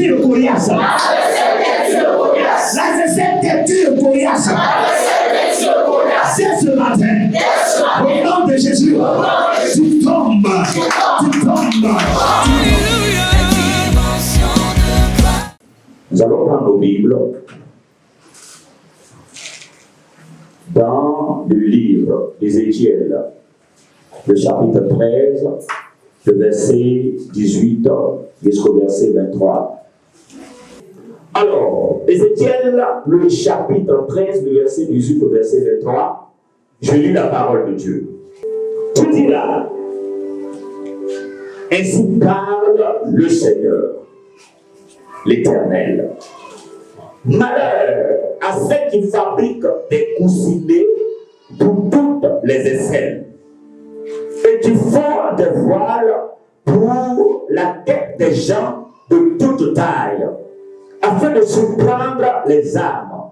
têtue coriace. Lâche cette têtue coriace. C'est ce matin. Au nom de Jésus. Tu tombes. Tu tombes. Nous allons prendre nos Bibles dans le livre d'Ézéchiel, le chapitre 13, le verset 18 jusqu'au verset 23. Alors, Ézéchiel, le chapitre 13, le verset 18 au verset 23, je lis la parole de Dieu. Tout dit là, ainsi parle le Seigneur, l'Éternel. Malheur à ceux qui fabriquent des coussinets pour toutes les aisselles et qui font des voiles pour la tête des gens de toute taille, afin de surprendre les âmes.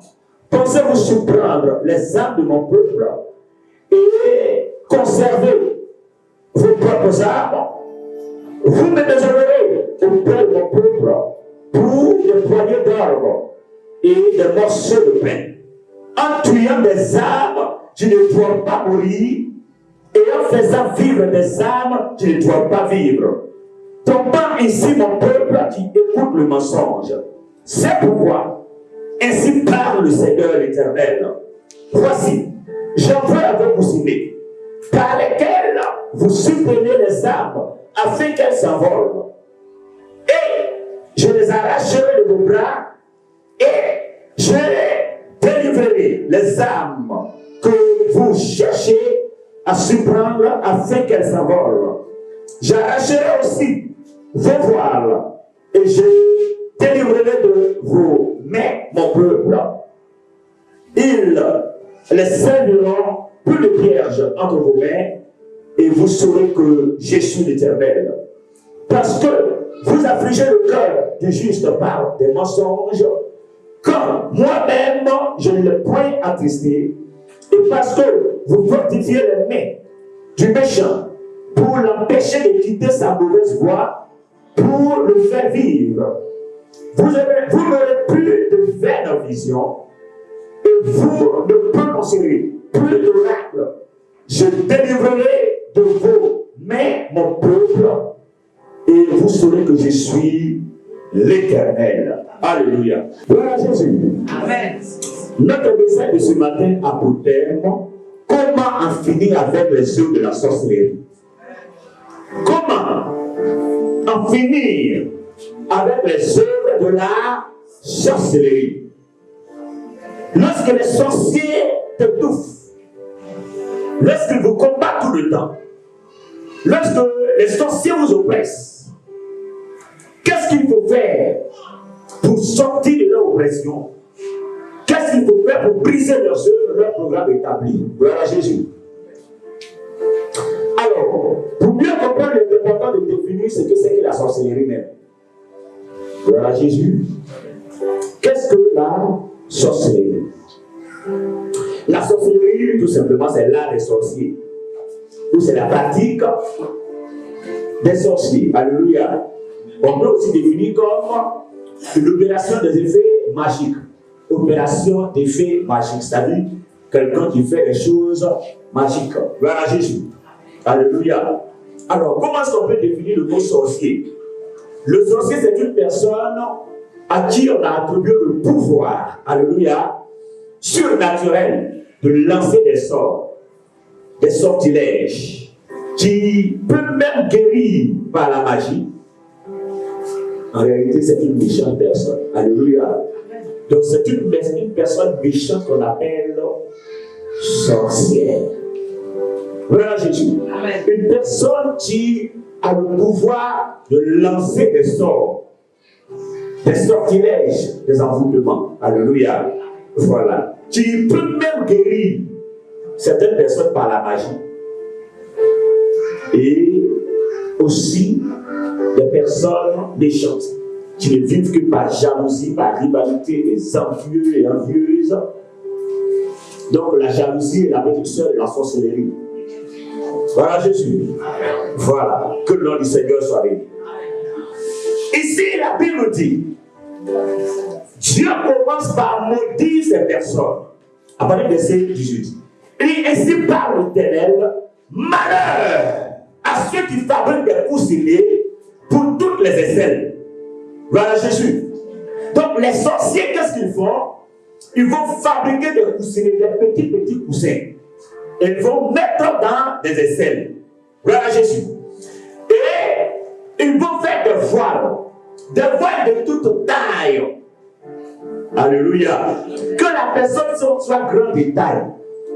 Pensez-vous surprendre les âmes de mon peuple et conserver vos propres âmes? Vous me désolérez auprès de mon peuple pour des poignées d'orgue et des morceaux de pain. En tuant des âmes, je ne dois pas mourir, et en faisant vivre des âmes, je ne dois pas vivre. Tombant ainsi mon peuple qui écoute le mensonge. C'est pourquoi, ainsi parle le Seigneur l'Éternel. Voici, j'envoie à vos coussinets, par lesquels vous soutenez les âmes, afin qu'elles s'envolent. Et je les arracherai de vos bras, et je délivrerai les âmes que vous cherchez à surprendre afin qu'elles s'envolent. J'arracherai aussi vos voiles et je délivrerai de vos mains mon peuple. Ils les serviront plus de pièges entre vos mains et vous saurez que je suis l'Éternel. Parce que vous affligez le cœur du juste par des mensonges, quand moi-même je ne l'ai point attristé, et parce que vous fortifiez les mains du méchant pour l'empêcher de quitter sa mauvaise voie, pour le faire vivre. Vous n'aurez plus de vaines visions, et vous ne prononcerez plus d'oracles. Je délivrerai de vos mains mon peuple, et vous saurez que je suis l'Éternel. Alléluia. Gloire à Jésus. Amen. Notre message de ce matin a pour thème comment en finir avec les œuvres de la sorcellerie. Comment en finir avec les œuvres de la sorcellerie. Lorsque les sorciers t'étouffent, lorsqu'ils vous combattent tout le temps, lorsque les sorciers vous oppressent, qu'est-ce qu'il faut faire pour sortir de leur oppression? Qu'est-ce qu'il faut faire pour briser leurs œuvres, leur programme établi? Gloire à Jésus. Alors, pour bien comprendre, il est important de définir ce que c'est que la sorcellerie même. Gloire à Jésus. Qu'est-ce que la sorcellerie? La sorcellerie, tout simplement, c'est l'art des sorciers. Ou c'est la pratique des sorciers. Alléluia. On peut aussi définir comme l'opération des effets magiques. Opération d'effets magiques, c'est-à-dire quelqu'un qui fait des choses magiques. Gloire à Jésus. Alléluia. Alors, comment est-ce qu'on peut définir le mot sorcier? Le sorcier, c'est une personne à qui on a attribué le pouvoir, alléluia, surnaturel de lancer des sorts, des sortilèges, qui peut même guérir par la magie. En réalité, c'est une méchante personne. Alléluia. Donc, c'est une personne méchante qu'on appelle sorcière. Voilà Jésus. Amen. Une personne qui a le pouvoir de lancer des sorts, des sortilèges, des envoûtements. Alléluia. Voilà. Qui peut même guérir certaines personnes par la magie. Et aussi des personnes méchantes qui ne vivent que par jalousie, par rivalité, des envieux et envieuses. Donc la jalousie est la petite sœur de la sorcellerie. Voilà Jésus. Voilà. Que le nom du Seigneur soit béni. Ici, la Bible dit Dieu commence par maudire ces personnes. À partir du verset 18. Il dit, ainsi parle l'Éternel, malheur à ceux qui fabriquent des coussinets pour toutes les aisselles. Voilà Jésus. Donc les sorciers, qu'est-ce qu'ils font? Ils vont fabriquer des coussinets, des petits coussins. Et ils vont mettre dans des aisselles. Voilà Jésus. Et ils vont faire des voiles de toute taille. Alléluia. Que la personne soit grande de taille,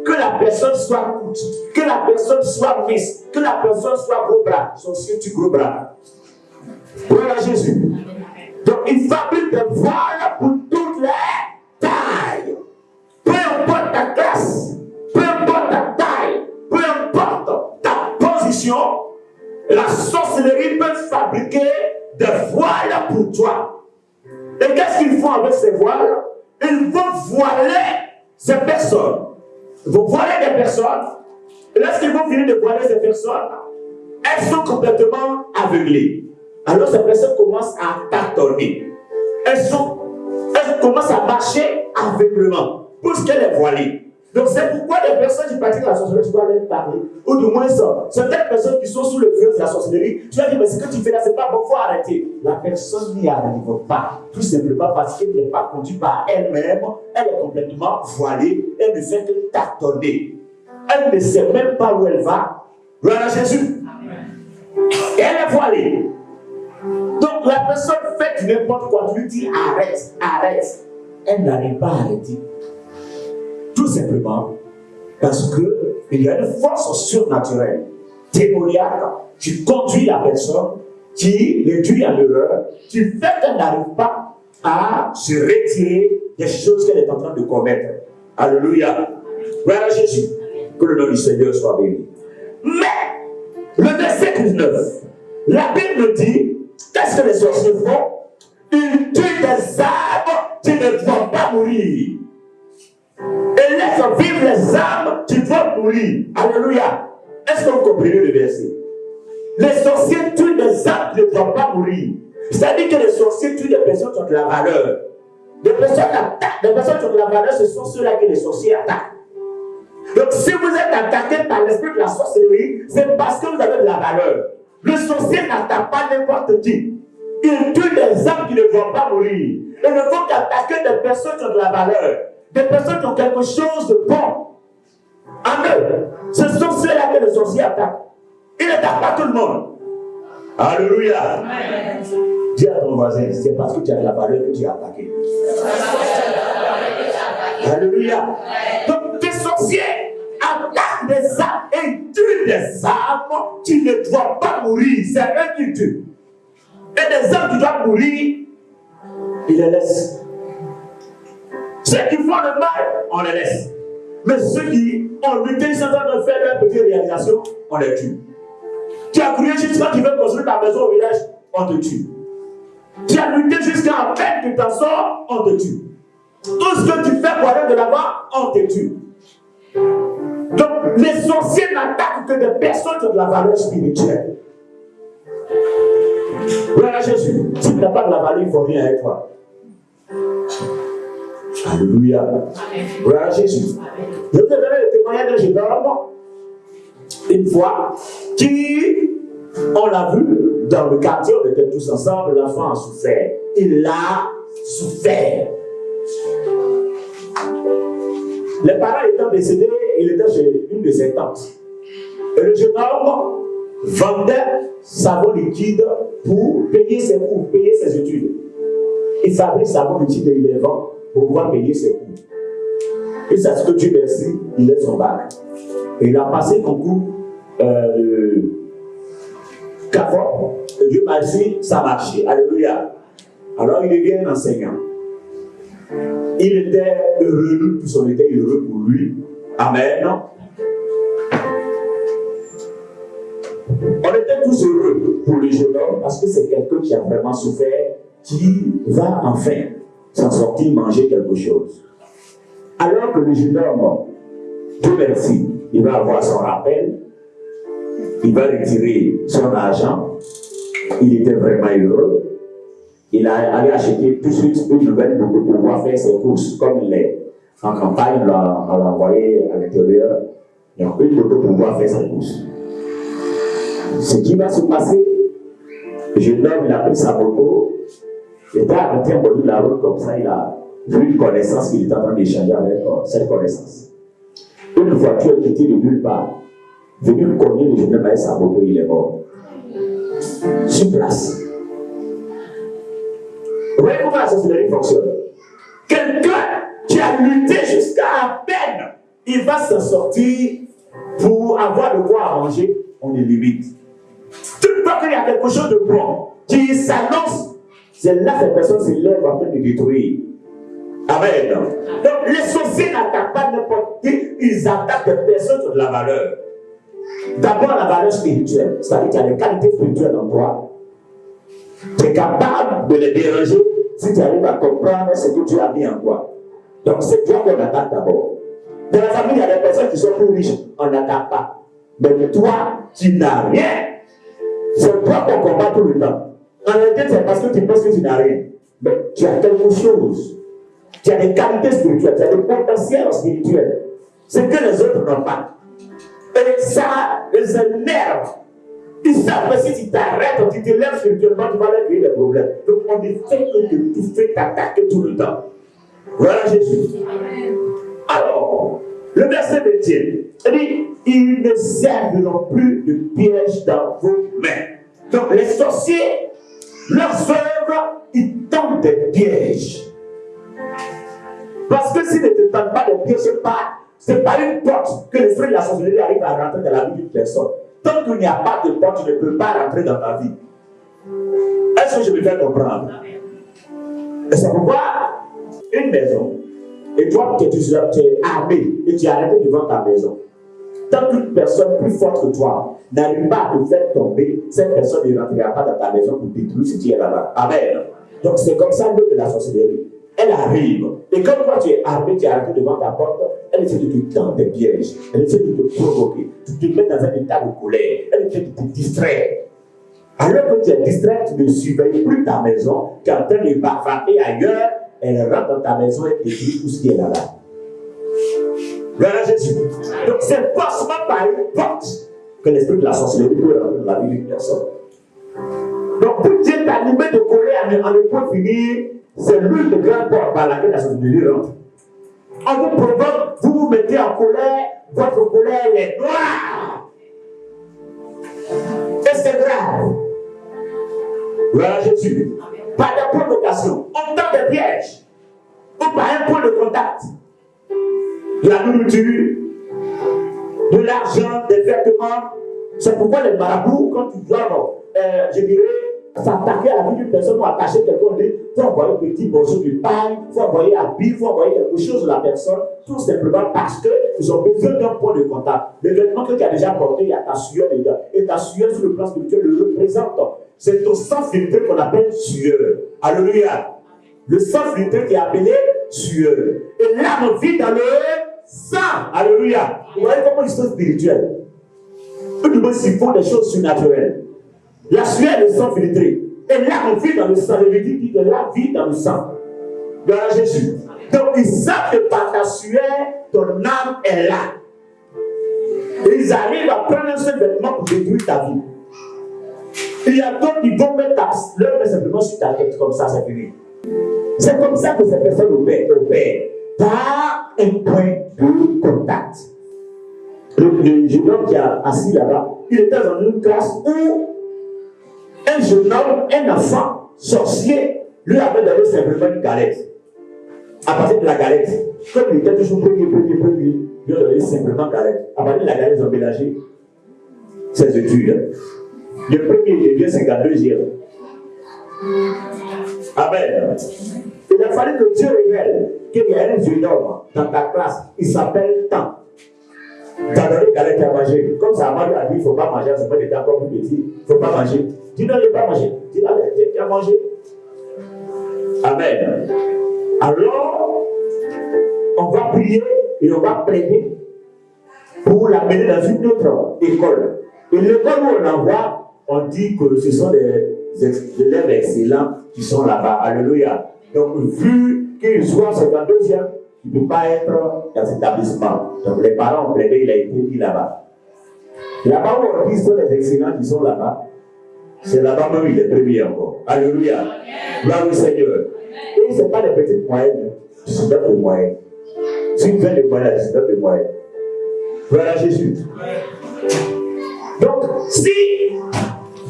que la personne soit courte, que la personne soit mince, que la personne soit gros bras, sorcier du gros bras. Voilà Jésus. Donc il fabrique des voiles pour toutes les tailles. Peu importe ta classe, peu importe ta taille, peu importe ta position, la sorcellerie peut fabriquer des voiles pour toi. Et qu'est-ce qu'ils font avec ces voiles? Ils vont voiler ces personnes. Ils vont voiler des personnes. Et lorsqu'ils vont finir de voiler ces personnes, elles sont complètement aveuglées. Alors ces personnes commencent à tâtonner. Elles commencent à marcher aveuglement, puisqu'elles est voilée. Donc c'est pourquoi les personnes qui pratiquent la sorcellerie, tu dois leur parler. Ou du moins ça. Certaines personnes qui sont sous le feu de la sorcellerie, tu vas dire, mais ce que tu fais là, c'est pas bon, il faut arrêter. La personne n'y arrive pas. Tout simplement parce qu'elle n'est pas conduite par elle-même. Elle est complètement voilée. Elle ne fait que tâtonner. Elle ne sait même pas où elle va. Voilà Jésus. Et elle est voilée. Donc la personne fait n'importe quoi. Tu lui dis arrête, arrête. Elle n'arrive pas à arrêter. Tout simplement parce qu'il y a une force surnaturelle, démoniaque, qui conduit la personne, qui l'induit en erreur, qui fait qu'elle n'arrive pas à se retirer des choses qu'elle est en train de commettre. Alléluia. Voilà Jésus. Que le nom du Seigneur soit béni. Mais, le verset 19, la Bible dit, qu'est-ce que les sorciers font? Ils tuent des âmes qui ne doivent pas mourir. Et laisse vivre les âmes qui vont mourir. Alléluia. Est-ce que vous comprenez le verset? Les sorciers tuent des âmes qui ne vont pas mourir. C'est-à-dire que les sorciers tuent des personnes qui ont de la valeur. Des personnes qui ont de la valeur, ce sont ceux-là que les sorciers attaquent. Donc si vous êtes attaqué par l'esprit de la sorcellerie, c'est parce que vous avez de la valeur. Le sorcier n'attaque pas n'importe qui. Il tue des âmes qui ne vont pas mourir. Et ne vont qu'attaquer des personnes qui ont de la valeur. Des personnes qui ont quelque chose de bon. Amen. Ce sont ceux-là que le sorcier attaque. Il n'attaque pas tout le monde. Alléluia. Amen. Dis à ton voisin, c'est parce que tu as de la valeur que tu es attaqué. Alléluia. Donc tes sorciers attaquent des âmes et tuent des âmes qui ne doivent pas mourir. C'est eux qui tuent. Et des âmes qui doivent mourir, ils les laissent. Ceux qui font le mal, on les laisse. Mais ceux qui ont lutté, ils sont en train de faire leur petite réalisation, on les tue. Tu as crié jusqu'à tu veux construire ta maison au village, on te tue. Tu as lutté jusqu'à peine tu t'en sors, on te tue. Tout ce que tu fais pour aller de là-bas, on te tue. Donc, les sorciers n'attaquent que des personnes qui ont de la valeur spirituelle. Voilà Jésus. Si tu n'as pas de la valeur, il ne faut rien avec toi. Alléluia. Voilà Jésus. Je vous ai donné le témoignage d'un jeune homme, une fois, qui, on l'a vu, dans le quartier, on était tous ensemble, l'enfant a souffert. Il a souffert. Les parents étant décédés, il était chez une de ses tantes. Et le jeune homme vendait savon liquide pour payer ses cours, payer ses études. Il fabrique savon liquide et il les vend pour pouvoir payer ses cours. Et c'est ce que Dieu merci, il est son bac. Et il a passé le concours CAFOP. Et Dieu merci, ça a marché. Alléluia. Alors il devient enseignant. Il était heureux, nous tous on était heureux pour lui. Amen. On était tous heureux pour le jeune homme parce que c'est quelqu'un qui a vraiment souffert, qui va enfin s'en sortir, manger quelque chose. Alors que le jeune homme, Dieu merci, il va avoir son rappel, il va retirer son argent, il était vraiment heureux. il a allé acheter tout de suite une nouvelle moto pour pouvoir faire ses courses. Comme il est en campagne, on l'a envoyé à l'intérieur. Donc, une moto pour pouvoir faire ses courses. Ce qui va se passer, le jeune homme, il a pris sa moto, il était arrêté au bout de la route comme ça, il a vu une connaissance qu'il était en train d'échanger avec cette connaissance. Une voiture qui était de nulle part, venu cogner le jeune homme avec sa moto, il est mort. Sur place. Vous voyez comment la sorcellerie fonctionne? Quelqu'un qui a lutté jusqu'à à peine, il va s'en sortir pour avoir de quoi à manger, on est limite. Toute fois qu'il y a quelque chose de bon qui s'annonce, c'est là que cette personne se lève en train de détruire. Amen. Donc les sorciers n'attaquent pas n'importe qui, ils attaquent des personnes qui ont de la valeur. D'abord la valeur spirituelle, c'est-à-dire qu'il y a des qualités spirituelles en toi. Tu es capable de les déranger si tu arrives à comprendre ce que tu as mis en toi. Donc c'est toi qu'on attaque d'abord. Dans la famille, il y a des personnes qui sont plus riches, on n'attaque pas. Mais toi, tu n'as rien. C'est toi qu'on combat tout le temps. En réalité, c'est parce que tu penses que tu n'as rien. Mais tu as quelque chose. Tu as des qualités spirituelles, tu as des potentiels spirituels. C'est que les autres n'ont pas. Et ça les énerve. Ils savent que si tu t'arrêtes, tu te lèves spirituellement, tu vas leur créer des problèmes. Donc on ne fait que de tout fait t'attaquer tout le temps. Voilà Jésus. Alors, le verset 21, il dit, ils ne serviront plus de pièges dans vos mains. Donc les sorciers, leurs œuvres, ils tentent des pièges. Parce que s'ils ne te tentent pas des pièges, c'est pas une porte que l'esprit de la sorcellerie arrive à rentrer dans la vie d'une personne. Tant qu'il n'y a pas de porte, tu ne peux pas rentrer dans ta vie. Est-ce que je me fais comprendre? Et c'est pourquoi une maison, et toi tu es armé et tu es arrêté devant ta maison. Tant qu'une personne plus forte que toi n'arrive pas à te faire tomber, cette personne ne rentrera pas dans ta maison pour détruire ce qui est là-bas. Amen. Donc c'est comme ça l'œuvre de la sorcellerie. Elle arrive. Et comme toi tu es armé, tu es arrêté devant ta porte, elle essaie de te tendre des pièges. Elle essaie de te provoquer. Tu te mets dans un état de colère. Elle essaie de te distraire. Alors que tu es distrait, tu ne surveilles plus ta maison, tu es en train de frapper ailleurs, elle rentre dans ta maison et détruit tout ce qui est là-bas. Voilà Jésus. Donc c'est forcément par une porte que l'esprit de la sorcellerie peut rentrer dans la vie d'une personne. Donc pour Dieu t'animer de colère en ne point finir, c'est l'une des grandes portes par laquelle la sorcellerie rentre. On vous provoque, vous vous mettez en colère, votre colère est noire. Et c'est grave. Voilà Jésus. Par des provocations, on tend des pièges, ou par un point de contact. De la nourriture, de l'argent, des vêtements. C'est pourquoi les marabouts, quand ils doivent, je dirais, s'attaquer à la vie d'une personne ou attacher quelqu'un, il faut envoyer un petit morceau de paille, il faut envoyer un habit, il faut envoyer quelque chose de la personne, tout simplement parce qu'ils ont besoin d'un point de contact. Le vêtement que tu as déjà porté, il y a ta sueur dedans. Et ta sueur sur le plan spirituel le représente. C'est ton sang filtré qu'on appelle sueur. Alléluia. Le sang filtré qui est appelé sueur. Et l'âme vit dans le sang. Alléluia. Vous voyez comment ils sont spirituels. Eux, ils font des choses surnaturelles. La sueur est le sang filtré. Et l'âme vit dans le sang. Le Lévitique dit que l'âme vit dans le sang. Voilà Jésus. Donc ils savent que par ta sueur, ton âme est là. Et ils arrivent à prendre un seul vêtement pour détruire ta vie. Il y a d'autres qui vont mettre leur main simplement sur ta tête, comme ça, c'est fini. C'est comme ça que ces personnes opèrent par un point de contact. Le jeune homme qui est assis là-bas, il était dans une classe où un jeune homme, un enfant sorcier, lui avait donné simplement une galette. À partir de la galette, comme il était toujours premier, il lui a donné simplement une galette. À partir de la galette, ils ont mélangé ses études. Le premier devient 52e. Amen. Il a fallu que Dieu révèle qu'il y a un jeune homme dans ta classe, il s'appelle Temps. Tu as donné galette à manger. Comme ça, Marie a dit, il ne faut pas manger, c'est pas des d'accord pour petit, il ne faut pas manger. Tu n'as pas manger. Tu as mangé. Amen. Alors, on va prier et on va plaider pour l'amener dans une autre école. Et l'école où on l'envoie, on dit que ce sont des élèves excellents qui sont là-bas. Alléluia. Donc, vu qu'il soit secondaire, il ne peut pas être dans cet établissement. Donc, les parents ont plaidé, il a été mis là-bas. Là-bas où on dit que les excellents qui sont là-bas, c'est là-bas même il est premier encore. Alléluia. Gloire au Seigneur. Et ce n'est pas des petites moyennes, c'est des moyennes. Si tu fais des moyennes, c'est des moyennes. Voilà Jésus. Donc, si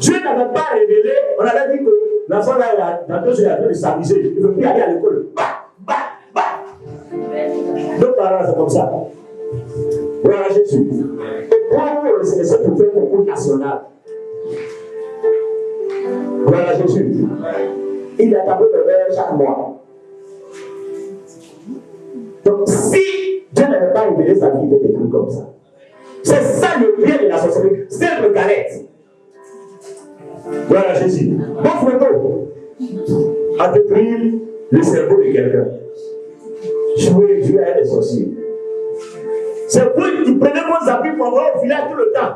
Dieu n'avait pas révélé, on avait dit que l'enfant là, dans 2 jours, il est en train de s'amuser. Il ne veut plus aller à l'école. Nos parents, c'est comme ça. Voilà Jésus. Et pour eux, c'est ça pour faire un concours national. Voilà Jésus. Il a tapé le verre chaque mois. Donc, si Dieu n'avait pas révélé sa vie, il était des trucs comme ça. C'est ça le bien de la sorcellerie. C'est le galette. Voilà Jésus. Bon frérot, à détruire le cerveau de quelqu'un. Jouer à des sorciers. C'est vous qui prenez vos habits pour voir au village tout le temps.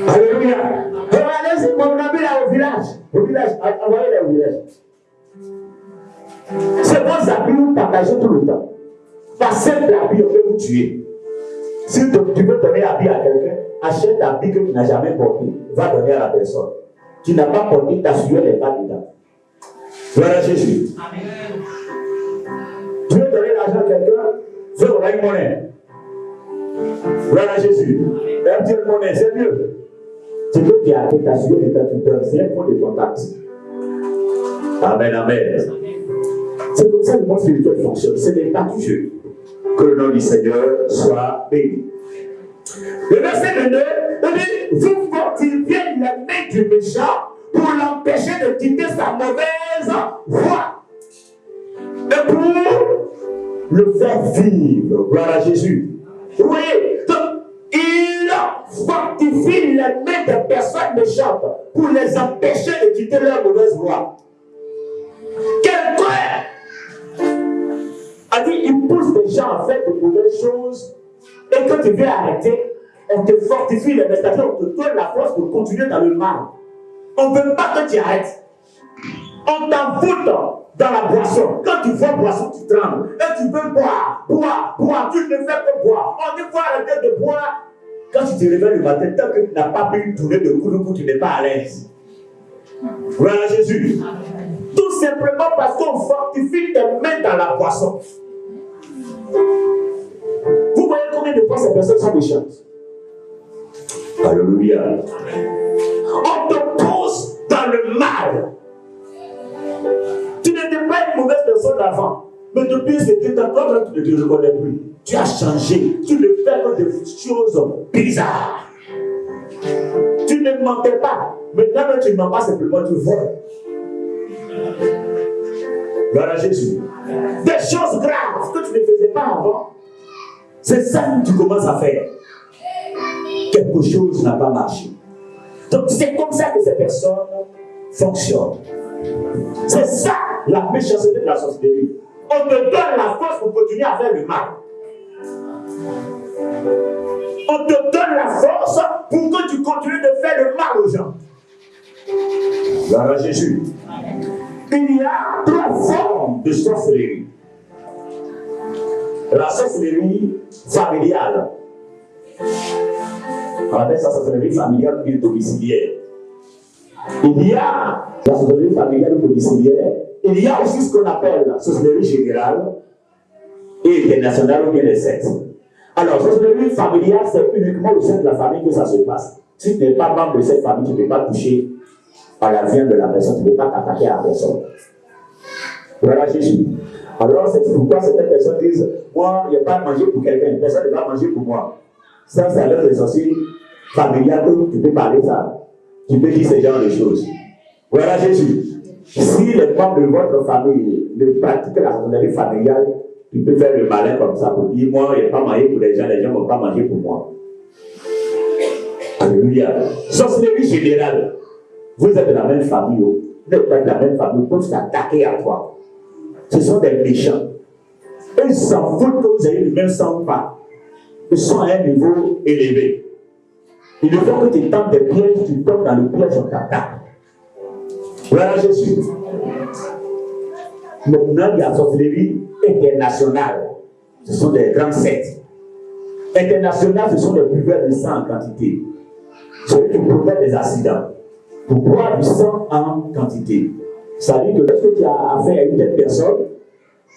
Alléluia. Regardez si mon ami là au village. Au village, envoyez-les au village. C'est vos habits vous partagez tout le temps. Par simple habit, on peut vous tuer. Si tu veux donner habit à quelqu'un, achète un habit que tu n'as jamais porté. Va donner à la personne. Tu n'as pas porté, ta sueur n'est pas dedans. Voilà Jésus. Amen. Tu veux donner l'argent à quelqu'un, fais une monnaie. Voilà Jésus. Un petit monnaie, c'est mieux. Tu veux qu'il y ait ta sueur et ta tuteur, c'est un point de contact. Amen, amen. C'est comme ça que le monde spirituel fonctionne. Ce n'est pas du jeu. Que le nom du Seigneur soit béni. Le verset 22, il dit, vous fortifiez les mains du méchant pour l'empêcher de quitter sa mauvaise voie. Et pour le faire vivre. Gloire à Jésus. Vous voyez, donc, il fortifie les mains des personnes méchantes pour les empêcher de quitter leur mauvaise voie. Quelqu'un a dit, il pousse les gens à faire de mauvaises choses, et quand tu viens arrêter, on te fortifie les mains, c'est-à-dire on te donne la force de continuer dans le mal. On ne veut pas que tu arrêtes. On t'envoûte dans la boisson. Quand tu vois boisson, tu trembles. Et tu veux boire. Tu ne fais que boire. On dit, faut arrêter de boire. Quand tu te réveilles le matin, tant que tu n'as pas pris une tournée de coups, tu n'es pas à l'aise. Voilà Jésus. Tout simplement parce qu'on fortifie tes mains dans la boisson. Vous voyez combien de fois ces personnes sont méchantes? Alléluia. On te pousse dans le mal. Tu n'étais pas une mauvaise personne avant. Mais depuis ce que toi, tu ne te reconnais plus. Tu as changé. Tu ne fais que des choses bizarres. Tu ne mentais pas. Maintenant, tu ne mens pas simplement, tu voles. Voilà Jésus. Des choses graves que tu ne faisais pas avant. C'est ça que tu commences à faire. Quelque chose n'a pas marché. Donc c'est comme ça que ces personnes fonctionnent. C'est ça la méchanceté de la sorcellerie. On te donne la force pour continuer à faire le mal. On te donne la force pour que tu continues de faire le mal aux gens. Voilà Jésus. Il y a 3 formes de sorcellerie. La sorcellerie familiale. On appelle ça sorcellerie familiale ou domiciliaire. Il y a la sorcellerie familiale ou domiciliaire. Il y a aussi ce qu'on appelle la sorcellerie générale et internationale ou bien les sectes. Alors, sorcellerie familiale, c'est uniquement au sein de la famille que ça se passe. Si tu n'es pas membre de cette famille, tu ne peux pas toucher à la viande de la personne, tu ne peux pas t'attaquer à la personne. Voilà Jésus. Alors, c'est pourquoi certaines personnes disent, moi, il n'y a pas à manger pour quelqu'un, personne ne va manger pour moi. Ça, c'est avec les sorciers familiales que tu peux parler ça. Tu peux dire ce genre de choses. Voilà Jésus. Si les membres de votre famille ne pratiquent la sorcellerie familiale, tu peux faire le malin comme ça pour dire, moi, il n'y a pas mangé pour les gens ne vont pas manger pour moi. Alléluia. Sorcellerie générale. Vous êtes de la même famille, vous n'êtes pas de la même famille, vous pouvez s'attaquer à toi. Ce sont des méchants. Ils s'en foutent que vous ayez le même sang pas. Ils sont à un niveau élevé. Il faut que tu tentes des pièges, tu tombes dans le piège, on t'attaque. Voilà Jésus. Maintenant, il y a la sorcellerie internationale. Ce sont des grandes sectes. Internationales, ce sont des buveurs de sang en quantité. Celui qui provoque des accidents. Pour boire du sang en quantité. Ça veut dire que lorsque tu as affaire à une telle personne,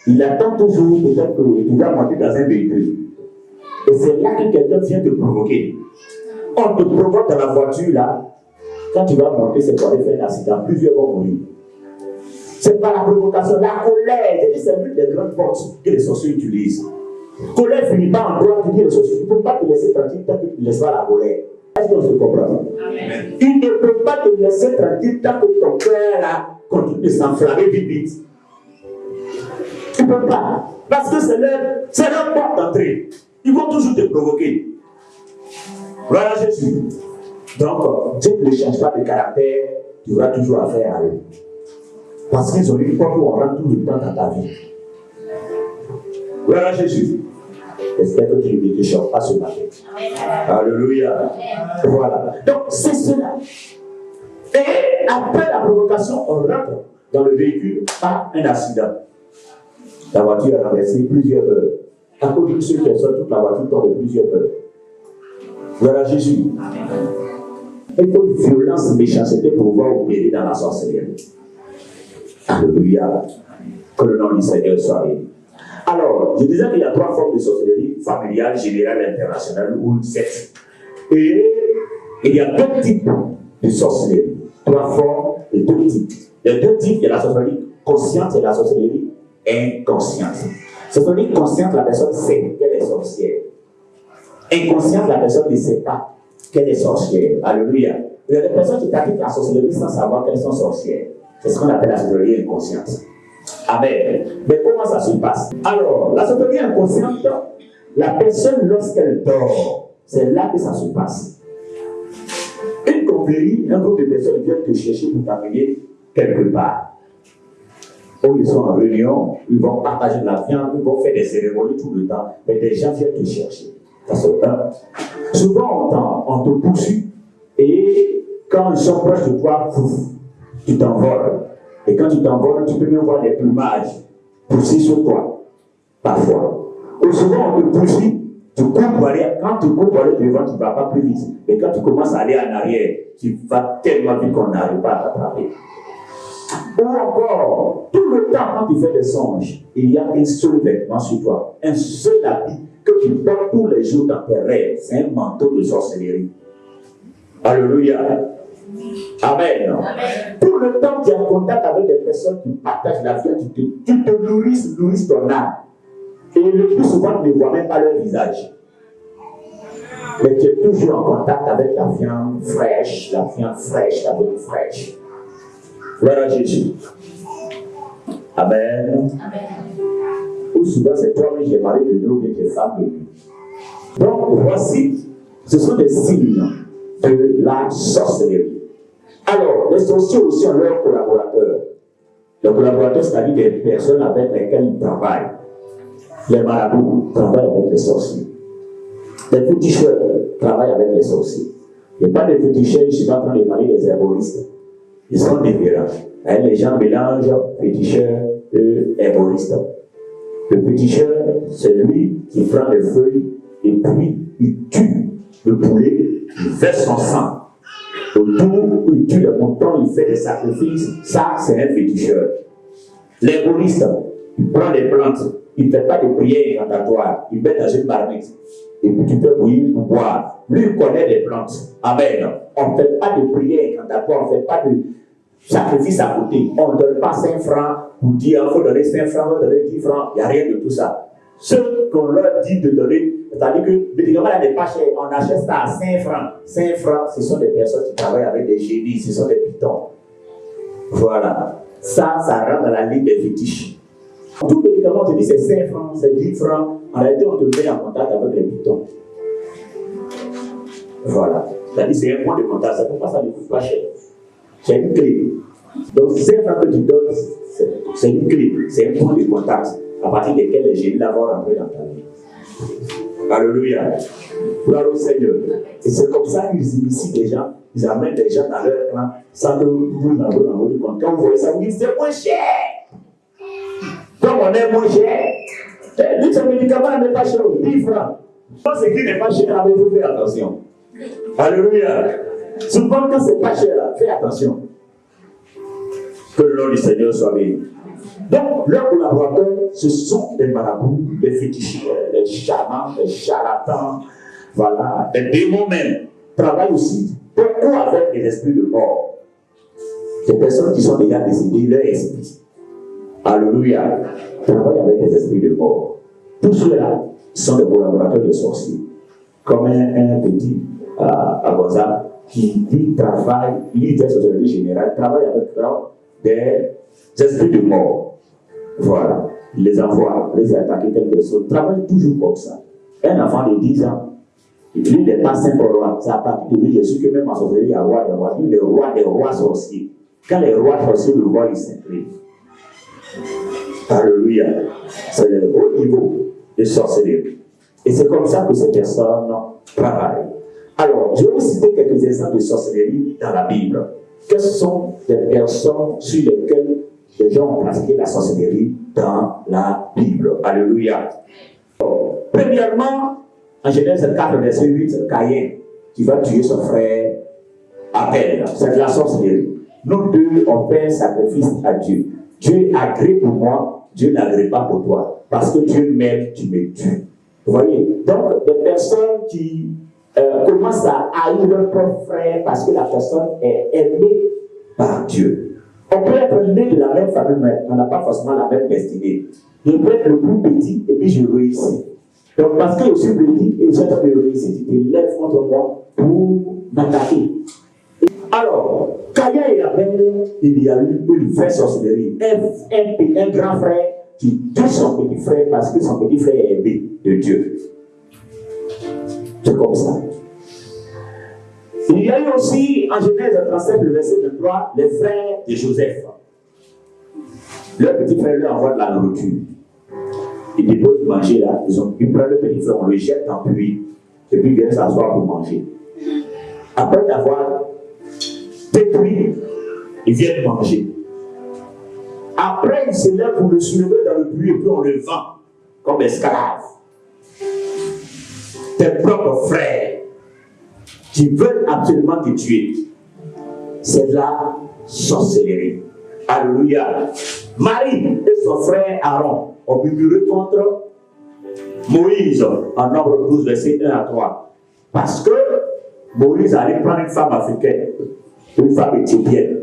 il attend toujours peut-être que tu vas monter dans un véhicule. Et c'est là que quelqu'un vient te provoquer. On te provoque dans la voiture là. Quand tu vas monter, c'est pour aller faire un accident. Plusieurs vont mourir. C'est pas la provocation, la colère. C'est l'une des grandes forces que les sorciers utilisent. Colère finit pas en droit, tu dis les sorciers. Il ne faut pas te laisser tranquille tant que tu ne laisses pas la colère. Est-ce qu'on se comprend? Amen. Il ne peut pas te laisser tranquille tant que ton cœur là continue de s'enflammer vite. Tu ne peux pas. Parce que c'est leur porte d'entrée. Ils vont toujours te provoquer. Voilà Jésus. Donc, Dieu ne change pas de caractère, tu auras toujours affaire à eux. Parce qu'ils ont une porte où on rentre tout le temps dans ta vie. Voilà Jésus. J'espère que tu ne te choques pas ce matin. Alléluia. Voilà. Donc, c'est cela. Et après la provocation, on rentre dans le véhicule par un accident. La voiture a renversé plusieurs heures. À cause d'une seule personne, toute la voiture tombe de plusieurs heures. Voilà Jésus. Il faut une violence, méchanceté pour pouvoir opérer dans la sorcellerie. Alléluia. Que le nom du Seigneur soit béni. Alors, je disais qu'il y a trois formes de sorcellerie: familiale, générale, internationale ou secte. Et il y a deux types de sorcellerie. Trois formes et deux types. Les deux types, il y a la sorcellerie consciente et la sorcellerie inconsciente. Sorcellerie consciente, la personne sait qu'elle est sorcière. Inconsciente, la personne ne sait pas qu'elle est sorcière. Alléluia. Il y a des personnes qui pratiquent la sorcellerie sans savoir qu'elles sont sorcières. C'est ce qu'on appelle la sorcellerie inconsciente. Amen. Mais comment ça se passe? Alors, la sorcellerie inconsciente, la personne, lorsqu'elle dort, c'est là que ça se passe. Une confrérie, un groupe de personnes viennent te chercher pour t'amener quelque part. Où ils sont en réunion, ils vont partager de la viande, ils vont faire des cérémonies tout le temps, mais des gens viennent te chercher. Souvent, on te poursuit, et quand ils sont proches de toi, tu t'envoles. Et quand tu t'envoles, tu peux même voir des plumages pousser sur toi, parfois. Ou souvent, on te poursuit, tu cours pour aller, quand tu cours pour aller devant, tu ne vas pas plus vite. Mais quand tu commences à aller en arrière, tu vas tellement vite qu'on n'arrive pas à t'attraper. Ou encore, tout le temps, quand tu fais des songes, il y a un seul vêtement sur toi, un seul habit que tu portes tous les jours dans tes rêves. C'est un manteau de sorcellerie. Alléluia. Amen. Amen. Tout le temps, tu es en contact avec des personnes qui partagent la vie, tu te nourris ton âme. Et le plus souvent, tu ne vois même pas leur visage. Mais tu es toujours en contact avec la viande fraîche, la viande fraîche. Voilà Jésus. Amen. Ou souvent, c'est toi qui es mari de nous, mais tu es femme de nous. Donc, voici, ce sont des signes de la sorcellerie. Alors, les sorciers aussi ont leurs collaborateurs. Les collaborateurs, c'est-à-dire des personnes avec lesquelles ils travaillent. Les marabouts travaillent avec les sorciers. Les féticheurs travaillent avec les sorciers. Il n'y a pas de féticheurs, je ne suis pas en train de parler des herboristes. Ils sont différents. Les gens mélangent féticheurs et herboristes. Le féticheur, c'est lui qui prend les feuilles et puis il tue le poulet, il verse son sang. Autour où il tue les moutons, il fait des sacrifices. Ça, c'est un féticheur. L'herboriste, il prend les plantes, il ne fait pas de prières incantatoires, il met dans une marmite. Et puis tu peux bouillir pour boire. Lui, il connaît les plantes. Amen. On ne fait pas de prières incantatoires, on ne fait pas de sacrifice à côté. On ne donne pas 5 francs pour dire il faut donner 5 francs, il faut donner 10 francs. Il n'y a rien de tout ça. Ce qu'on leur dit de donner, c'est-à-dire que le médicament n'est pas cher, on achète ça à 5 francs. 5 francs, ce sont des personnes qui travaillent avec des génies, ce sont des pitons. Voilà. Ça rentre dans la ligne des fétiches. Tout médicament, on te dit c'est 5 francs, c'est 10 francs. En réalité, on te met en contact avec les pitons. Voilà. C'est-à-dire c'est un point de contact, c'est pourquoi ça ne coûte pas cher. C'est une clé. Donc, 5 francs que tu donnes, c'est une clé, c'est un point de contact à partir desquels les génies vont rentrer dans ta vie. Alléluia. Gloire au Seigneur. Et c'est comme ça qu'ils initient des gens, ils amènent des gens dans leur clan, sans que vous n'avez pas compte. Quand vous voyez ça, vous dites c'est moins cher. Comme on est moins cher, lui, ce médicament n'est pas cher, 10 francs. Quand c'est qui n'est pas cher, avec vous, faites attention. Alléluia. Souvent, quand c'est pas cher, faites attention. Que le nom du Seigneur soit béni. Donc, leurs collaborateurs, ce sont des marabouts, des fétichistes, des chamans, des charlatans, voilà, des démons même. Travaillent aussi beaucoup avec les esprits de mort. Des personnes qui sont déjà décédées, leur esprit. Alléluia. Travaillent avec les esprits de mort. Tous ceux-là sont des collaborateurs de sorciers. Comme un petit à Gonzague qui dit travaille, il est société générale, travaille avec des esprits de mort. Voilà, il les envoie, les attaquer telle personne, travaille toujours comme ça. Un enfant de 10 ans, il n'est pas simple roi, c'est à partir de lui, je suis que même en sorcellerie, il y a roi des rois, lui, le roi des rois sorciers. Quand les rois sorciers le voient, ils s'inclinent. Alléluia, c'est le haut niveau de sorcellerie. Et c'est comme ça que ces personnes travaillent. Alors, je vais vous citer quelques exemples de sorcellerie dans la Bible. Quelles sont les personnes sur lesquelles les gens ont pratiqué la sorcellerie dans la Bible? Alléluia. Premièrement, en Genèse 4, verset 8, Caïn, qui va tuer son frère Abel. C'est de la sorcellerie. Nous deux, on fait un sacrifice à Dieu. Dieu agrée pour moi, Dieu n'agrée pas pour toi. Parce que Dieu m'aime, tu me tues. Vous voyez? Donc, des personnes qui commencent à haïr leur propre frère parce que la personne est aimée par Dieu. On peut être né de la même famille, mais on n'a pas forcément la même destinée. Je peux être le plus petit et puis je réussis. Donc, parce que je suis petit et je suis en train de réussir, tu te lèves contre moi pour m'attaquer. Alors, Caïn et Abel, il y a eu une vraie sorcellerie. Un grand frère qui tue son petit frère parce que son petit frère est aimé de Dieu. C'est comme ça. Il y a eu aussi, en Genèse 37, le verset 23, les frères de Joseph. Leur petit frère leur envoie de la nourriture. Ils déposent manger là, ils prennent le petit frère, on le jette dans le puits, et puis ils viennent s'asseoir pour manger. Après d'avoir détruit, ils viennent manger. Après, ils se lèvent pour le soulever dans le puits et puis on le vend comme esclave. Tes propres frères qui veulent absolument te tuer. C'est de la sorcellerie. Alléluia. Marie et son frère Aaron ont murmuré contre Moïse en Nombre 12, verset 1 à 3. Parce que Moïse allait prendre une femme africaine, une femme éthiopienne.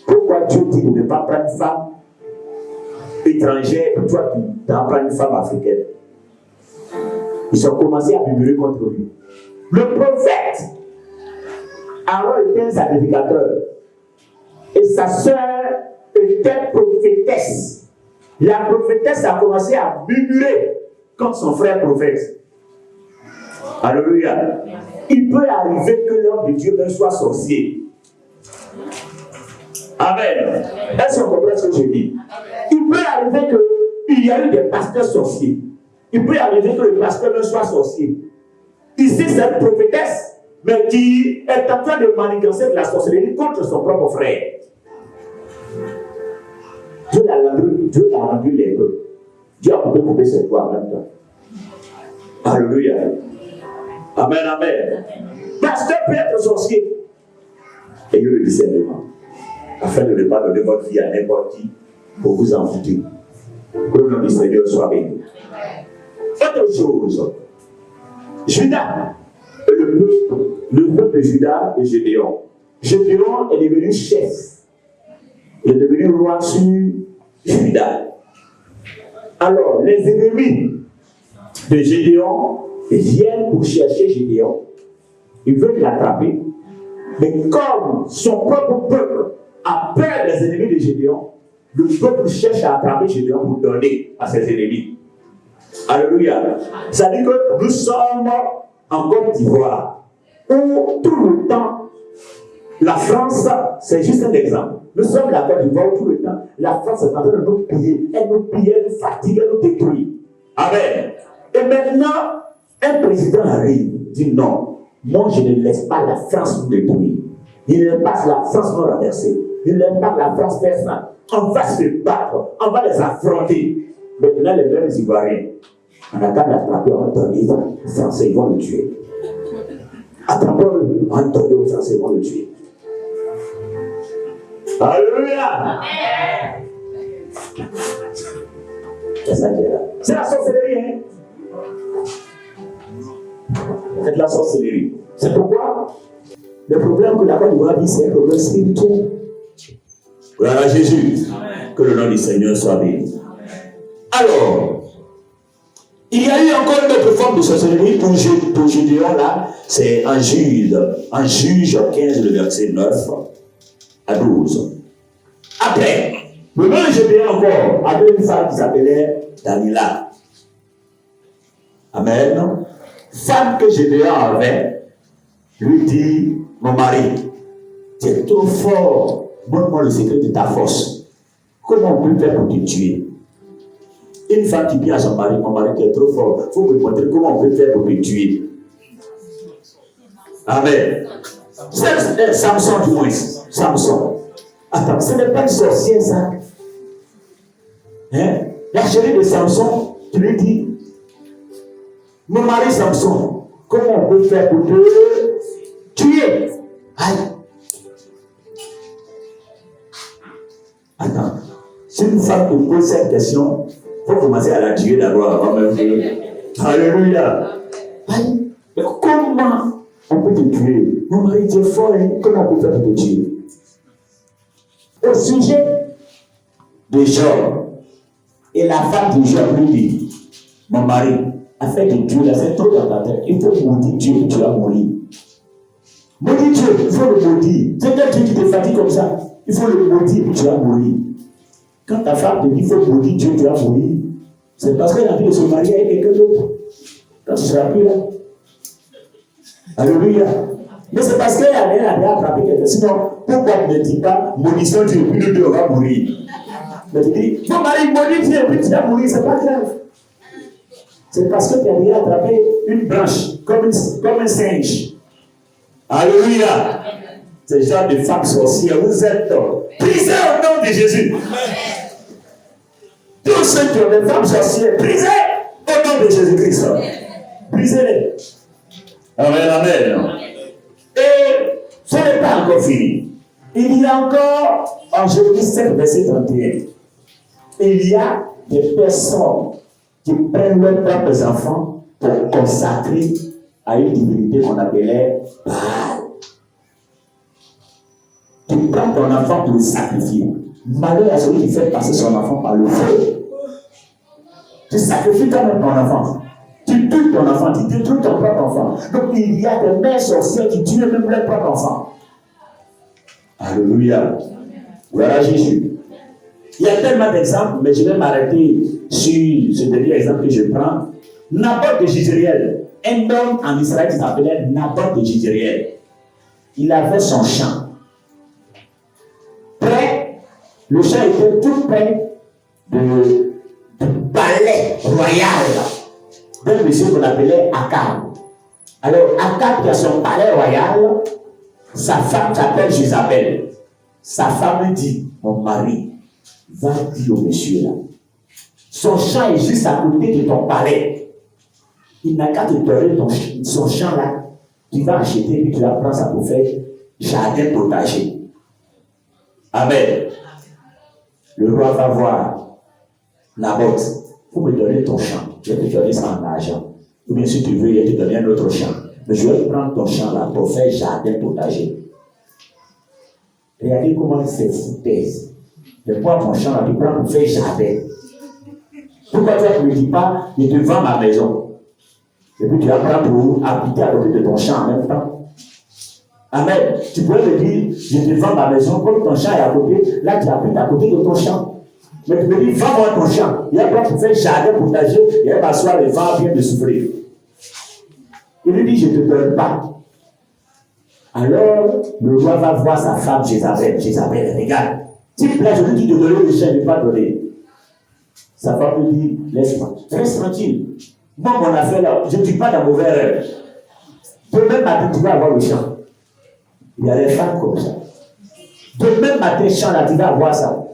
Pourquoi Dieu dit de ne pas prendre une femme étrangère et toi tu prends une femme africaine? Ils ont commencé à murmurer contre lui. Le prophète Aaron était un sacrificateur et sa sœur était prophétesse. La prophétesse a commencé à murmurer contre son frère prophète. Alléluia. Il peut arriver que l'homme de Dieu même soit sorcier. Amen. Est-ce qu'on comprend ce que je dis? Il peut arriver qu'il y a eu des pasteurs sorciers. Il peut arriver que le pasteur même soit sorcier. Ici, c'est une prophétesse, mais qui est en train de manigancer de la sorcellerie contre son propre frère. Dieu l'a rendu lépreux. Dieu a pu couper ses doigts en même temps. Alléluia. Amen, amen. Pasteur peut être sorcier. Ayez le discernement, afin de ne pas donner votre vie à n'importe qui pour vous en foutre. Que le nom du Seigneur soit béni. Autre chose, Judas, le peuple de Judas et Gédéon. Gédéon est devenu chef. Il est devenu roi sur Judas. Alors, les ennemis de Gédéon viennent pour chercher Gédéon. Ils veulent l'attraper. Mais comme son propre peuple a peur des ennemis de Gédéon, le peuple cherche à attraper Gédéon pour donner à ses ennemis. Alléluia. Ça dit que nous sommes en Côte d'Ivoire, où tout le temps, la France, c'est juste un exemple. Nous sommes la Côte d'Ivoire où tout le temps, la France est en train de nous piller. Elle nous pille, elle nous fatigue, elle nous détruit. Amen. Et maintenant, Un président arrive, dit non, moi je ne laisse pas la France nous détruire. Il ne laisse pas la France nous renverser. Il ne laisse pas la France faire ça. On va se battre, on va les affronter. Maintenant, les mêmes Ivoiriens, on a qu'à l'attraper, on va donner aux Français, ils vont le tuer. Attrapons-le, on va donner aux Français, ils vont le tuer. Alléluia! C'est ça qui est là. C'est la sorcellerie, hein? C'est la sorcellerie. C'est pourquoi le problème que la Côte d'Ivoire vit, c'est un problème spirituel. Gloire à Jésus. Amen. Que le nom du Seigneur soit béni. Alors, il y a eu encore une autre forme de sorcellerie pour Gédéon là, c'est en Juge 15, le verset 9 à 12. Après, le même Gédéon encore avait une femme qui s'appelait Dalila. Amen. Femme que Gédéon avait, lui dit, mon mari, tu es trop fort, montre-moi le secret de ta force. Comment on peut faire pour te tuer? Une femme qui dit à son mari, mon mari, tu es trop fort, il faut me montrer comment on peut faire pour te tuer. Amen. C'est Samson du moins. Samson. Attends, ce n'est pas une sorcière ça. Hein? La chérie de Samson, tu lui dis, mon mari Samson, comment on peut faire pour te tuer? Aïe. Attends, si une femme te pose cette question, il faut commencer à la tuer d'abord avant même que... Alléluia. Aïe. Mais comment on peut te tuer? Mon mari, tu es fort, hein? Comment on peut faire pour te tuer? Au sujet de Job, et la femme de Job lui dit, mon mari, afin de Dieu, là, c'est trop dans ta tête. Il faut maudire Dieu, tu vas mourir. Maudire Dieu, il faut le maudire. C'est quel Dieu qui te fatigue comme ça? Il faut le maudire, tu vas mourir. Quand ta femme te dit, il faut maudire Dieu, tu vas mourir, c'est parce qu'elle a envie de se marier avec quelqu'un d'autre. Quand tu ne seras plus là. Alléluia. Mais c'est parce qu'elle a déjà attrapé quelqu'un. Sinon, pourquoi tu ne dis pas, maudissons Dieu, puis nous deux, on va mourir? Mais tu dis, mon mari maudit Dieu, puis tu vas mourir, c'est pas grave. C'est parce que tu as déjà attrapé une branche, comme un singe. Alléluia. C'est genre de femmes sorcières, vous êtes brisés au nom de Jésus. Tous ceux qui ont des femmes sorcières, brisés au nom de Jésus-Christ. Brisez-les. Amen, amen. Et ce n'est pas encore fini. Il y a encore, en Jérémie 7, verset 31, il y a des personnes qui prennent leurs propres enfants pour consacrer à une divinité qu'on appelait Baal. Tu prends ton enfant pour le sacrifier. Malheur à celui qui fait passer son enfant par le feu. Tu sacrifies quand même ton enfant. Tu tues ton enfant, tu détruis ton propre enfant. Donc il y a des mères sorcières qui tuent même leur propre enfant. Alléluia. Voilà Jésus. Il y a tellement d'exemples, mais je vais m'arrêter sur ce dernier exemple que je prends. Naboth de Jezréel, un homme en Israël qui s'appelait Naboth de Jezréel. Il avait son champ. Près, le champ était tout près du palais royal d'un monsieur qu'on appelait Akab. Alors, Akab qui a son palais royal, sa femme s'appelle Jézabel. Sa femme dit, mon mari, va dire au monsieur là, son champ est juste à côté de ton palais. Il n'a qu'à te donner son champ là, tu vas acheter et tu vas prendre ça pour faire jardin potager. Amen. Le roi va voir Naboth. Il faut me donner ton champ. Je vais te donner ça en argent. Ou bien si tu veux, je vais te donner un autre champ. Mais je vais prendre ton champ là pour faire jardin potager. Regardez comment c'est foutaise. Je prends mon champ là, tu prends pour faire jardin. Pourquoi tu ne me dis pas, je te vends ma maison? Et puis tu vas prendre pour habiter à côté de ton champ en même temps. Amen. Tu pourrais me dire, je te vends ma maison, comme ton champ est à côté, là tu habites à côté de ton champ. Mais tu me dis, vends-moi ton champ. Il y a pas pour faire jardin potager, il y a m'asseoir, les vents viennent de souffrir. Il lui dit, je ne te donne pas. Alors, le roi va voir sa femme Jézabel. Jézabel, regarde. Si là, je lui dis de donner le champ, je ne vais pas donner. Sa femme lui dit, laisse-moi, reste tranquille. Moi, mon affaire là, je ne dis pas dans mauvais rêve. Demain matin, tu vas avoir le champ. Il y a des femmes comme ça. Demain matin, champ là, tu vas avoir ça.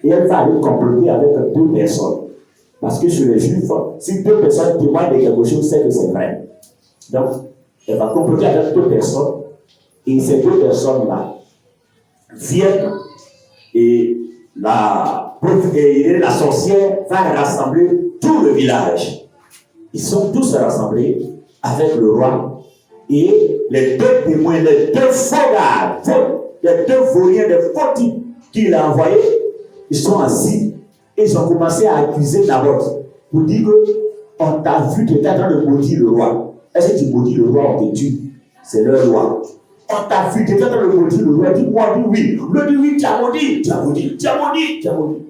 Et elle va aller comploter avec 2 personnes. Parce que chez les Juifs, si 2 personnes témoignent de quelque chose, c'est que c'est vrai. Donc, elle va comploter avec 2 personnes. Et ces 2 personnes-là viennent et la sorcière va rassembler tout le village. Ils sont tous rassemblés avec le roi. Et les 2 témoins, les 2 faux gars, les 2 vauriens, les faux types qu'il a envoyés, ils sont assis et ils ont commencé à accuser Naboth pour dire qu'on t'a vu, tu étais en train de maudire le roi. Est-ce que tu maudis le roi, on te tue? C'est leur loi. On t'a vu, tu étais en train de maudire le roi. Dis-moi, dis oui. Le dit oui, tu as maudit, tu as maudit, tu as maudit, tu as maudit.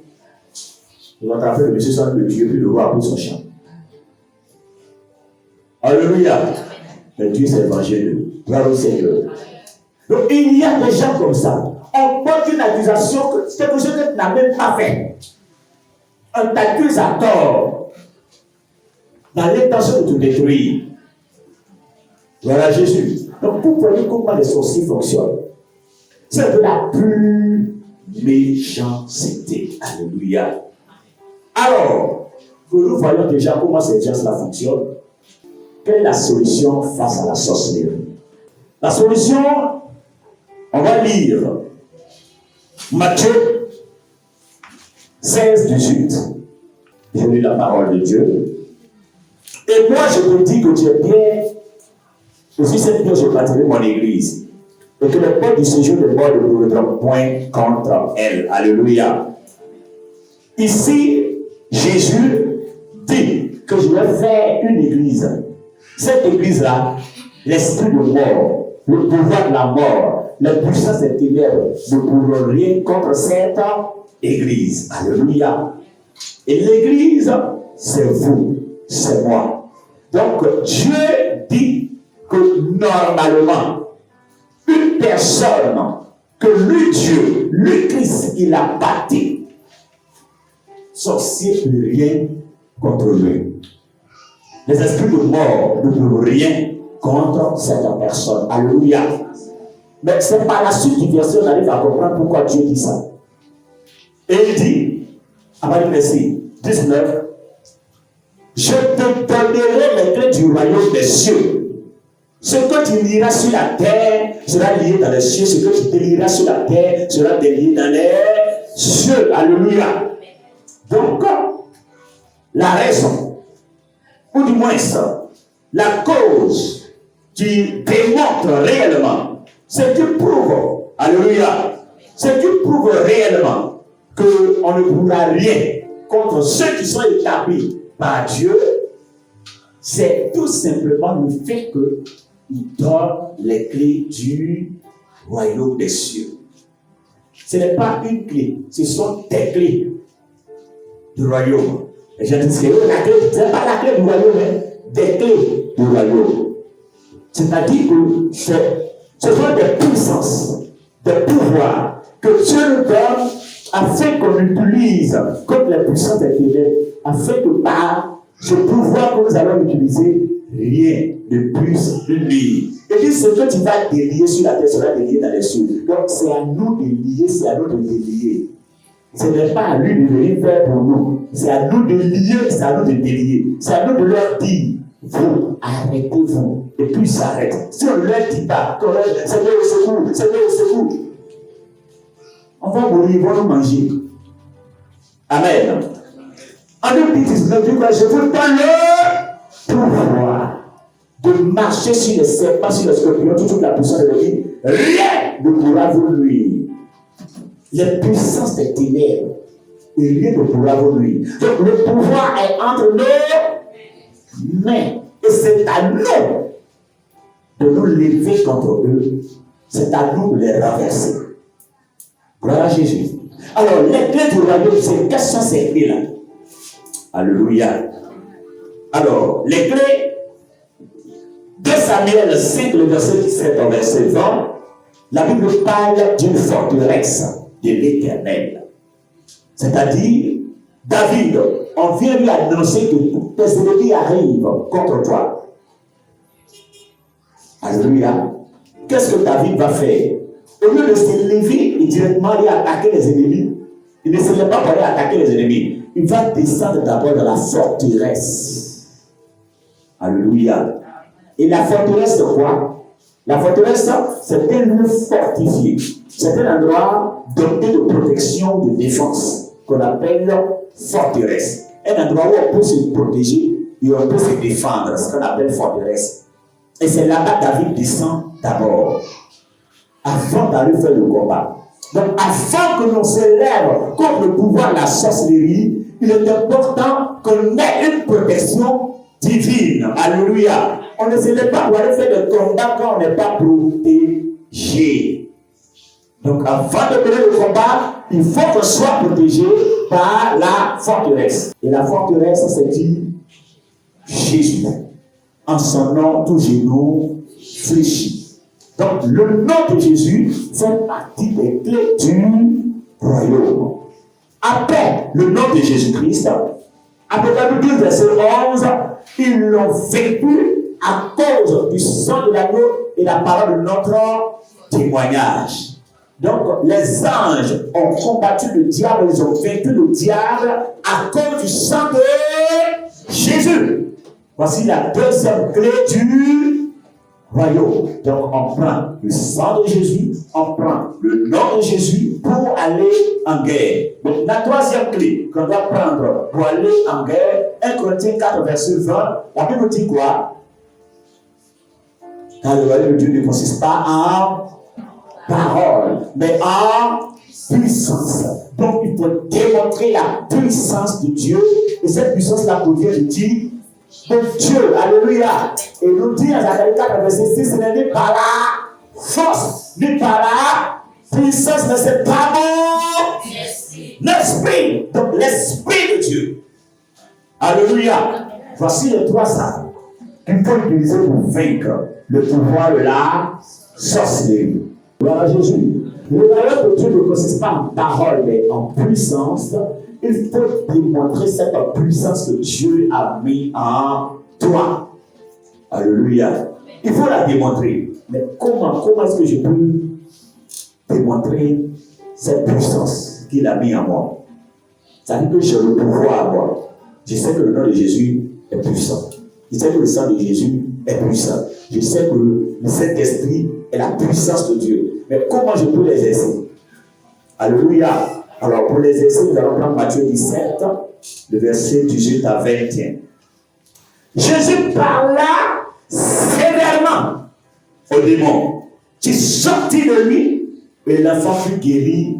Ils vont attraper le monsieur sans le tuer, puis le roi a pris son champ. Alléluia. Mais Dieu s'est vengé d'eux. Gloire au Seigneur. Donc il y a des gens comme ça. On porte une accusation que c'est quelque chose que tu n'as même pas fait. On t'accuse à tort. Dans l'intention de te détruire. Voilà Jésus. Donc vous voyez comment les sorciers fonctionnent. C'est de la pure méchanceté. Alléluia. Alors, nous voyons déjà comment ces gens-là fonctionnent. Quelle est la solution face à la sorcellerie? La solution, on va lire Matthieu 16, 18. Je lis la parole de Dieu. Et moi, je te dis que tu es bien. Aussi, cette pierre, je bâtirai mon église. Et que les portes du séjour de mort ne pourront point contre elle. Alléluia. Ici, Jésus dit que je vais faire une église. Cette église-là, l'esprit de mort, le pouvoir de la mort, la puissance des ténèbres ne pourront rien contre cette église. Alléluia. Et l'église, c'est vous, c'est moi. Donc, Dieu dit que normalement, une personne que lui, Dieu, lui, Christ, il a bâti, sorcier ne peut rien contre lui. Les esprits de mort ne peuvent rien contre cette personne. Alléluia. Mais c'est par la suite du verset qu'on arrive à comprendre pourquoi Dieu dit ça. Et il dit, à partir du verset 19, je te donnerai les clés du royaume des cieux. Ce que tu liras sur la terre sera lié dans les cieux. Ce que tu délieras sur la terre sera délié dans les cieux. Alléluia. Donc, la raison, ou du moins la cause qui démontre réellement, c'est qui prouve, alléluia, c'est qui prouve réellement qu'on ne pourra rien contre ceux qui sont établis par Dieu, c'est tout simplement le fait qu'il donne les clés du royaume des cieux. Ce n'est pas une clé, ce sont des clés du royaume. Et j'ai dit, la clé, ce n'est pas la clé du royaume, mais des clés du royaume. C'est-à-dire que ce sont des puissances, des pouvoirs que Dieu nous donne afin qu'on utilise comme les puissances des ténèbres, afin que par ce pouvoir que nous allons utiliser, rien ne puisse nuire. Et dit, ce que tu vas délier sur la terre sera délié dans les cieux. Donc c'est à nous de lier, c'est à nous de délier. Ce n'est pas à lui de venir faire pour nous. C'est à nous de lier, c'est à nous de délier. C'est à nous de leur dire, vous, arrêtez-vous. Et puis ils s'arrêtent. Si on ne leur dit pas, c'est mieux au secours, c'est mieux au secours. On va mourir, ils vont nous manger. Amen. En 2019, je vous donne le pouvoir de marcher sur les serpents, sur les scorpions, toute la puissance de l'ennemi. Rien ne pourra vous nuire. Les puissances des ténèbres, et rien ne pourra vous nuire. Donc le pouvoir est entre nos mains. Et c'est à nous de nous lever contre eux. C'est à nous de les renverser. Gloire à Jésus. Alors, les clés du royaume, c'est quelles sont ces clés-là? Alléluia. Alors, les clés de Samuel 5, le verset 17 au verset 20, la Bible parle d'une forteresse de l'Éternel. C'est-à-dire David, on vient lui annoncer que tes ennemis arrivent contre toi. Alléluia. Qu'est-ce que David va faire? Au lieu de se lever et directement aller attaquer les ennemis, il ne se lève pas pour aller attaquer les ennemis. Il va descendre d'abord dans la forteresse. Alléluia. Et la forteresse, c'est quoi? La forteresse, c'est un lieu fortifié. C'est un endroit doté de protection, de défense, qu'on appelle forteresse. Un endroit où on peut se protéger et on peut se défendre, ce qu'on appelle forteresse. Et c'est là-bas que David descend d'abord, avant d'aller faire le combat. Donc, avant que l'on s'élève contre le pouvoir de la sorcellerie, il est important qu'on ait une protection divine. Alléluia. On ne s'élève pas pour aller faire des combats quand on n'est pas protégé. Donc, avant de mener le combat, il faut qu'on soit protégé par la forteresse. Et la forteresse, c'est dit Jésus. En son nom, tout genou fléchit. Donc, le nom de Jésus fait partie des clés du royaume. Après le nom de Jésus-Christ, Apocalypse 12, verset 11, ils l'ont vécu à cause du sang de l'agneau et la parole de notre témoignage. Donc, les anges ont combattu le diable, ils ont vaincu le diable à cause du sang de Jésus. Voici la deuxième clé du royaume. Donc, on prend le sang de Jésus, on prend le nom de Jésus pour aller en guerre. Donc, la troisième clé qu'on doit prendre pour aller en guerre, 1 Corinthiens 4, verset 20, la Bible dit quoi? Car le royaume de Dieu ne consiste pas en parole, mais en puissance. Donc, il faut démontrer la puissance de Dieu. Et cette puissance-là provient de qui? De Dieu. Alléluia. Et nous dit en Zacharie 4, verset 6, ce n'est ni par la force, ni par la puissance, mais c'est par l'esprit. Donc, l'esprit de Dieu. Alléluia. Voici les trois armes qu'il faut utiliser pour vaincre le pouvoir de la sorcellerie. Voilà Jésus. Le royaume de Dieu ne consiste pas en parole, mais en puissance. Il faut démontrer cette puissance que Dieu a mis en toi. Alléluia. Il faut la démontrer. Mais comment est-ce que je peux démontrer cette puissance qu'il a mis en moi? Ça veut dire que j'ai le pouvoir à moi. Je sais que le nom de Jésus est puissant. Je sais que le sang de Jésus est puissant. Je sais que le Saint-Esprit est la puissance de Dieu. Mais comment je peux l'exercer? Alléluia. Alors, pour l'exercer, nous allons prendre Matthieu 17, le verset 18 à 21. Jésus parla sévèrement au démon qui sortit de lui et l'enfant fut guéri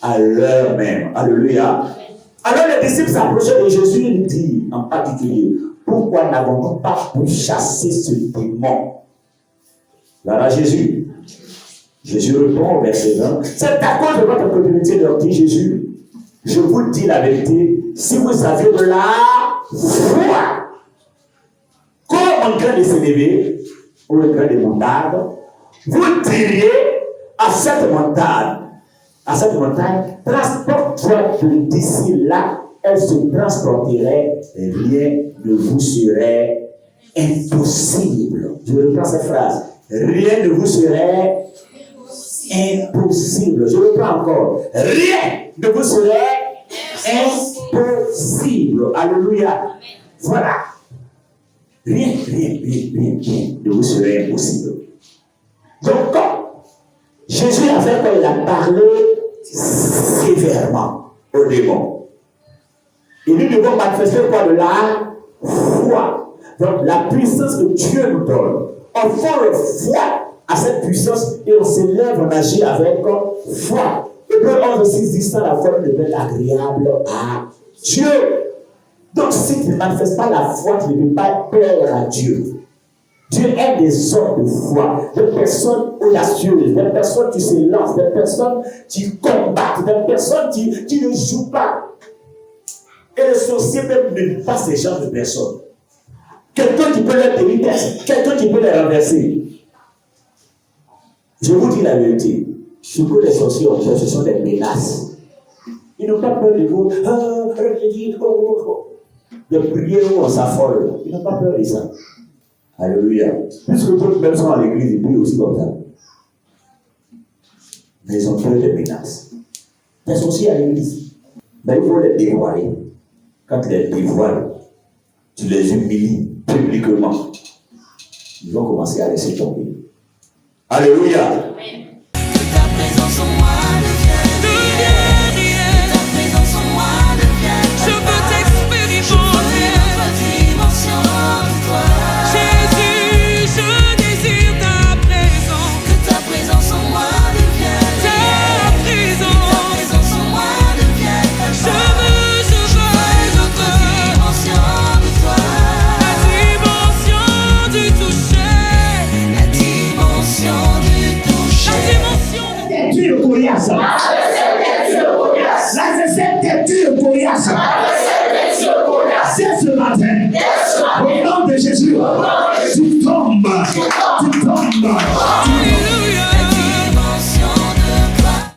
à l'heure même. Alléluia. Alors, les disciples s'approchaient de Jésus et lui dirent en particulier, pourquoi n'avons-nous pas pu chasser ce démon? Voilà Jésus. Jésus répond au verset 20. C'est à cause de votre communauté leur dit Jésus. Je vous dis la vérité, si vous aviez de la foi, comme un grain de sénévé ou un grain de moutarde, vous diriez à cette montagne, transporte-toi d'ici là, elle se transporterait, et rien ne vous serait impossible. Je reprends cette phrase. Rien ne vous serait impossible. Je reprends encore. Rien ne vous serait impossible. Alléluia. Voilà. Rien ne vous serait impossible. Donc, Jésus a fait quand il a parlé sévèrement au démon. Et nous devons manifester quoi? De la foi. Donc, la puissance que Dieu nous donne. On fait le foi à cette puissance et on s'élève, on agit avec foi. Hébreux 11:6 dit ça, la foi ne peut être agréable à Dieu. Donc, si tu ne manifestes pas la foi, tu ne peux pas plaire à Dieu. Dieu aime des hommes de foi, des personnes audacieuses, des personnes qui se lancent, des personnes qui combattent, des personnes qui ne jouent pas. Et les sorciers même n'aiment pas ces genres de personnes. Quelqu'un qui peut les déliter, quelqu'un qui peut les renverser. Je vous dis la vérité. Ce que les sorciers ont fait, ce sont des menaces. Ils n'ont pas peur de vous. de prier où on s'affole. Ils n'ont pas peur de ça. Alléluia. Puisque d'autres même sont à l'église, ils prient aussi comme ça. Mais ils ont peur des menaces. Ils sont aussi à l'église. Mais il faut les dévoiler. Quand tu les dévoiles, tu les humilies publiquement. Ils vont commencer à laisser tomber. Alléluia. Que ta présence en moi devienne réelle. Que ta présence en moi devienne. Je veux t'expérimenter. Une dimension de toi. Jésus, je désire ta présence. Que ta présence en moi devienne ta présence en moi devienne. Je veux dimension de toi. La dimension du toucher. La dimension du toucher. T'es dur, Goliath. La recette t'es dur, Goliath. C'est ce matin. Au nom de Jésus.